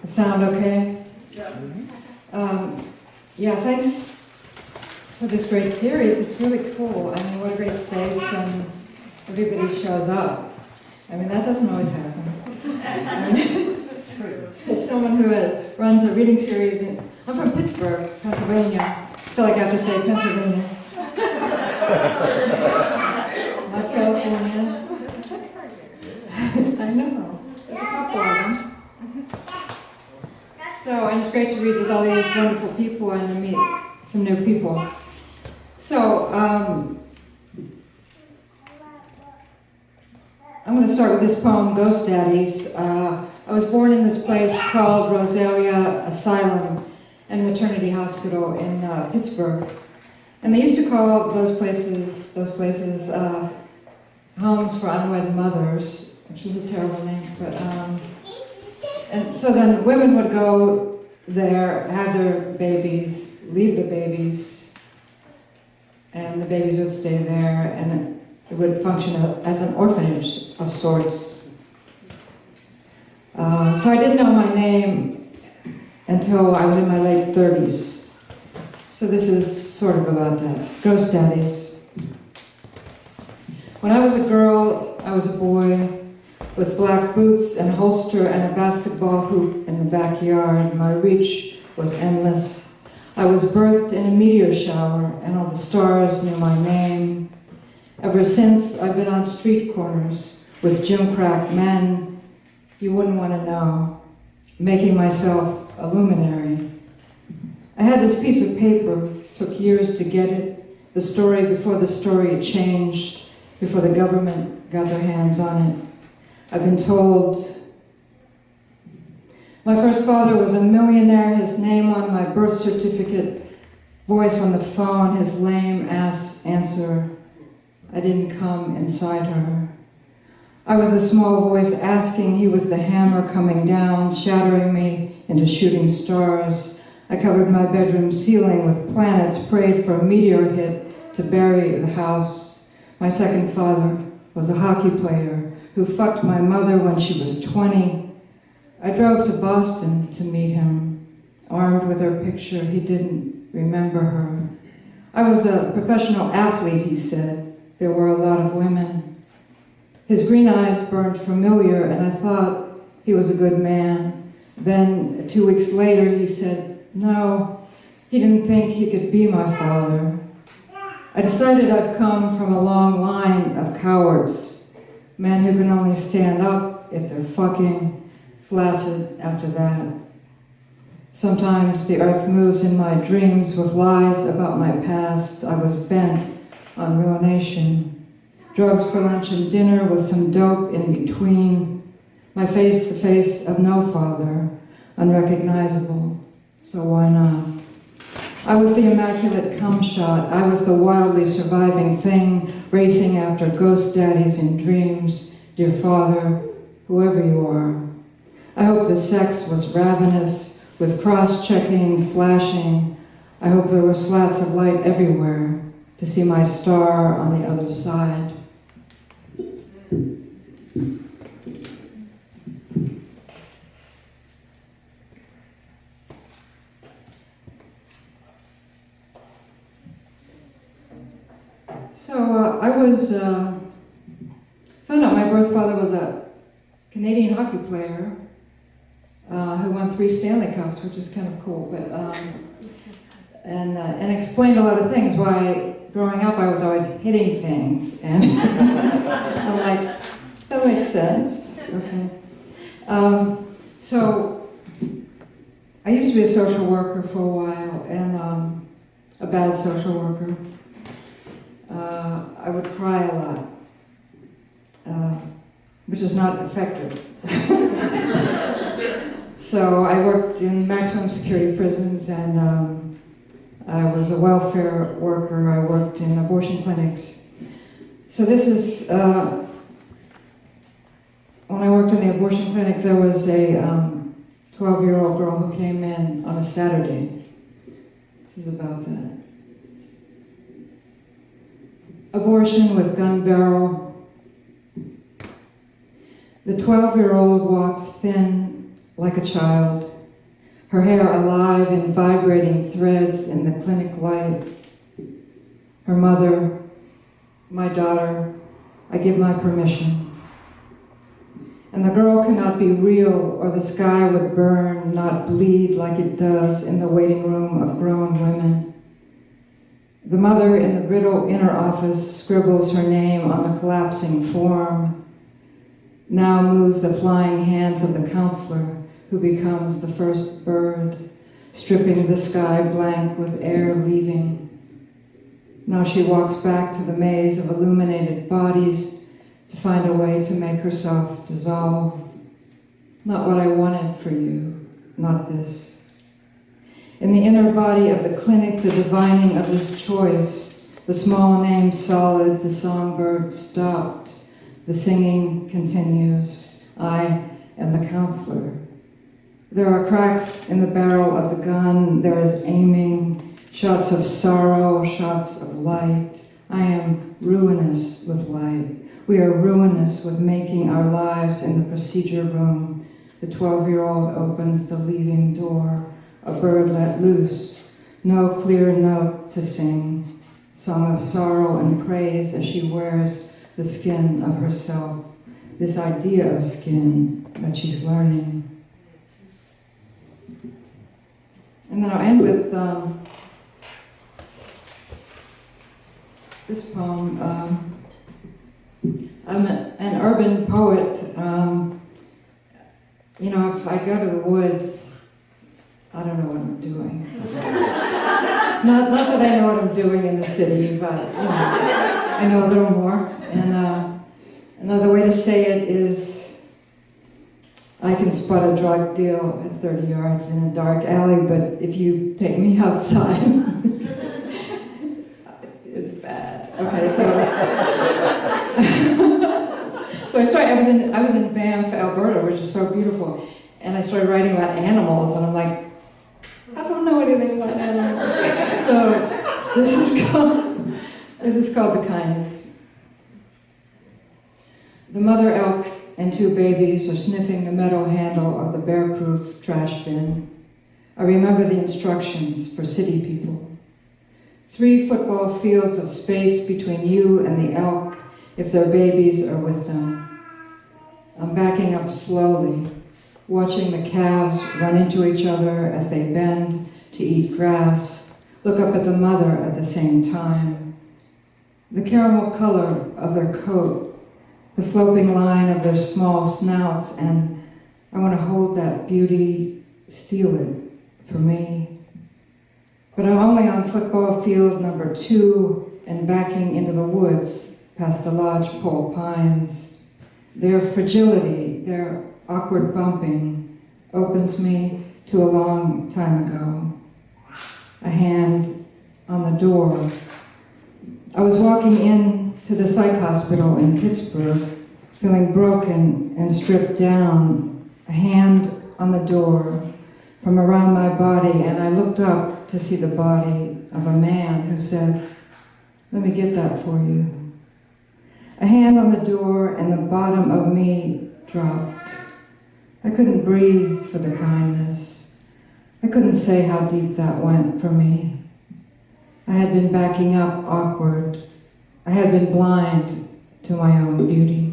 Sound okay? Yeah, thanks for this great series. It's really cool. I mean, what a great space, and everybody shows up. I mean, that doesn't always happen. I mean, as someone who runs a reading series, I'm from Pittsburgh, Pennsylvania. I feel like I have to say Pennsylvania. Not California. I know. There's a couple of them. So, and it's great to read with all these wonderful people and to meet some new people. So, I'm going to start with this poem, Ghost Daddies. I was born in this place called Rosalia Asylum and Maternity Hospital in Pittsburgh. And they used to call those places homes for unwed mothers, which is a terrible name, but and so then women would go there, have their babies, leave the babies, and the babies would stay there, and it would function as an orphanage of sorts. So I didn't know my name until I was in my late 30s. So this is sort of about that. Ghost Daddies. When I was a girl, I was a boy with black boots and holster and a basketball hoop in the backyard. My reach was endless. I was birthed in a meteor shower, and all the stars knew my name. Ever since, I've been on street corners with gym-crack men you wouldn't want to know, making myself a luminary. I had this piece of paper, took years to get it, the story before the story changed, before the government got their hands on it. I've been told my first father was a millionaire, his name on my birth certificate, voice on the phone, his lame ass answer, I didn't come inside her. I was the small voice asking, he was the hammer coming down, shattering me into shooting stars. I covered my bedroom ceiling with planets, prayed for a meteor hit to bury the house. My second father was a hockey player who fucked my mother when she was 20. I drove to Boston to meet him. Armed with her picture, he didn't remember her. I was a professional athlete, he said. There were a lot of women. His green eyes burned familiar, and I thought he was a good man. Then, 2 weeks later, he said, no, he didn't think he could be my father. I decided I've come from a long line of cowards. Men who can only stand up if they're fucking, flaccid after that. Sometimes the earth moves in my dreams with lies about my past. I was bent on ruination. Drugs for lunch and dinner with some dope in between. My face, the face of no father, unrecognizable, so why not? I was the immaculate cum shot. I was the wildly surviving thing, racing after ghost daddies in dreams. Dear Father, whoever you are, I hope the sex was ravenous, with cross-checking, slashing. I hope there were slats of light everywhere to see my star on the other side. So I found out my birth father was a Canadian hockey player who won 3 Stanley Cups, which is kind of cool, but and explained a lot of things. Why growing up I was always hitting things, and I'm like, that makes sense. Okay. So I used to be a social worker for a while, and a bad social worker. I would cry a lot, which is not effective. So I worked in maximum security prisons, and I was a welfare worker. I worked in abortion clinics. So this is, when I worked in the abortion clinic, there was a 12-year-old girl who came in on a Saturday. This is about that. Abortion with gun barrel. The 12-year-old walks thin like a child. her hair alive in vibrating threads in the clinic light. Her mother, my daughter, I give my permission. And the girl cannot be real, or the sky would burn, not bleed like it does in the waiting room of grown women. The mother in the brittle inner office scribbles her name on the collapsing form. Now move the flying hands of the counselor, who becomes the first bird, stripping the sky blank with air leaving. Now she walks back to the maze of illuminated bodies to find a way to make herself dissolve. Not what I wanted for you, not this. In the inner body of the clinic, the divining of this choice, the small name solid, the songbird stopped. The singing continues. I am the counselor. There are cracks in the barrel of the gun. There is aiming, shots of sorrow, shots of light. I am ruinous with light. We are ruinous with making our lives in the procedure room. The 12-year-old opens the leaving door, a bird let loose, no clear note to sing, song of sorrow and praise as she wears the skin of herself, this idea of skin that she's learning. And then I'll end with this poem. I'm an urban poet. If I go to the woods, I don't know what I'm doing. not that I know what I'm doing in the city, but I know a little more. And another way to say it is, I can spot a drug deal at 30 yards in a dark alley, but if you take me outside, it's bad. Okay, so I was in Banff, Alberta, which is so beautiful, and I started writing about animals, and I'm like, I don't know anything about animals. So this is called The Kindness. The mother elk and two babies are sniffing the metal handle of the bear-proof trash bin. I remember the instructions for city people. 3 football fields of space between you and the elk if their babies are with them. I'm backing up slowly, watching the calves run into each other as they bend to eat grass, look up at the mother at the same time. The caramel color of their coat, the sloping line of their small snouts, and I want to hold that beauty, steal it for me. But I'm only on football field number 2 and backing into the woods past the lodgepole pines. Their fragility, their awkward bumping, opens me to a long time ago. A hand on the door. I was walking in to the psych hospital in Pittsburgh, feeling broken and stripped down. A hand on the door from around my body, and I looked up to see the body of a man who said, "Let me get that for you." A hand on the door, and the bottom of me dropped. I couldn't breathe for the kindness. I couldn't say how deep that went for me. I had been backing up awkward. I had been blind to my own beauty.